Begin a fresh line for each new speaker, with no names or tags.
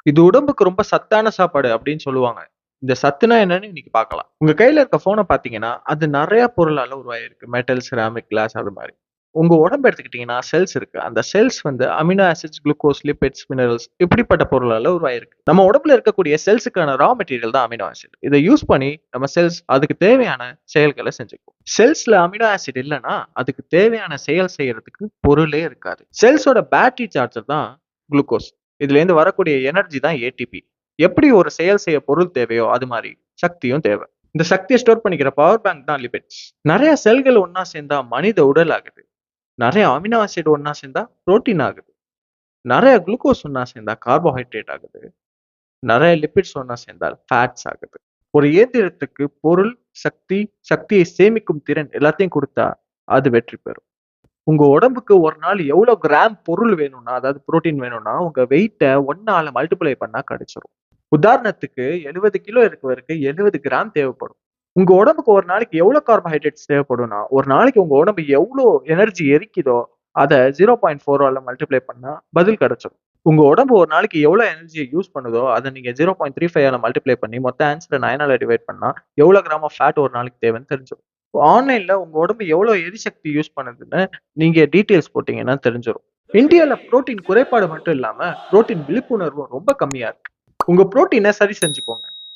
இது உடம்புக்கு ரொம்ப சத்தான சாப்பாடு அப்படின்னு சொல்லுவாங்க. இந்த சத்துனா என்னன்னு இன்னைக்கு பார்க்கலாம். உங்க கையில இருக்க ஃபோன பார்த்தீங்கன்னா, அது நெறைய பொருளால உருவாகியிருக்கு. மெட்டல், செராமிக், கிளாஸ் அது மாரி. உங்க உடம்பு எடுத்துக்கிட்டீங்கன்னா, செல்ஸ் இருக்கு. அந்த செல்ஸ் வந்து amino acids, glucose, lipids, minerals இப்படிப்பட்ட பொருளால உருவாகியிருக்கு. நம்ம உடம்புல இருக்கக்கூடிய செல்ஸுக்கான ரா மெட்டீரியல் தான் அமினோ ஆசிட். இத யூஸ் பண்ணி நம்ம செல்ஸ் அதுக்கு தேவையான செயல்கள செஞ்சுக்கும். செல்ஸ்ல அமினோ ஆசிட் இல்லன்னா, அதுக்கு தேவையான செயல் செய்யறதுக்கு பொருளே இருக்காது. செல்ஸோட பேட்டரி சார்ஜர் தான் குளுக்கோஸ். இதுலேருந்து வரக்கூடிய எனர்ஜி தான் ஏடிபி. எப்படி ஒரு செயல் செய்ய பொருள் தேவையோ, அது மாரி சக்தியும் தேவை. இந்த சக்திய ஸ்டோர் பண்ணிக்கிற பவர் பேங்க் தான் லிபிட்ஸ். நெறைய செல்கள் ஒண்ணா சேர்ந்தா மனித உடல் ஆகுது. நெறைய அமினோ ஆசிட் ஒண்ணா சேர்ந்தா புரோட்டீன் ஆகுது. நெறைய குளுக்கோஸ் ஒண்ணா சேர்ந்தா கார்போஹைட்ரேட் ஆகுது. நெறைய லிபிட்ஸ் ஒண்ணா சேர்ந்தா ஃபேட்ஸ் ஆகுது. ஒரு இயந்திரத்துக்கு பொருள், சக்தி, சக்தியை சேமிக்கும் திறன் எல்லாத்தையும் குடுத்தா, அது வெற்றி பெறும். உங்க உடம்புக்கு ஒரு நாள் எவ்வளவு கிராம் பொருள் வேணும்னா, அதாவது புரோட்டீன் வேணும்னா, உங்க வெயிட்ட 1ஆல மல்டிப்ளை பண்ணா கிடைச்சிரும். உதாரணத்துக்கு 70 கிலோ இருக்கவருக்கு 70 கிராம் தேவைப்படும். உங்க உடம்புக்கு ஒரு நாளைக்கு எவ்வளவு கார்போஹைட்ரேட்ஸ் தேவைப்படும்னா, ஒரு நாளைக்கு உங்க உடம்பு எவ்வளோ எனர்ஜி எரிக்குதோ, அத 0.4ஆல மல்டிப்ளை பண்ணா பதில் கிடைச்சிரும். உங்க உடம்பு ஒரு நாளைக்கு எவ்வளவு எனர்ஜிய யூஸ் பண்ணுதோ, அத நீங்க 0.35ஆல மல்டிப்ளை பண்ணி மொத்த ஆன்ஸர 9ஆல டிவைட் பண்ணா, எவ்வளவு கிராம் ஆஃப் ஃபேட் ஒரு நாளைக்கு தேவைன்னு தெரிஞ்சிரும். ஆன்லைன்ல உங்க உடம்பு எவ்வளவு எரிசக்தி யூஸ் பண்ணுதுன்னு நீங்க டீட்டெயில்ஸ் போட்டீங்கன்னா தெரிஞ்சிரும். இந்தியால புரோட்டீன் குறைபாடு மட்டும் இல்லாம, புரோட்டீன் விழிப்புணர்வும் ரொம்ப கம்மியா இருக்கு. உங்க புரோட்டீன சரி செஞ்சுக்கோங்க.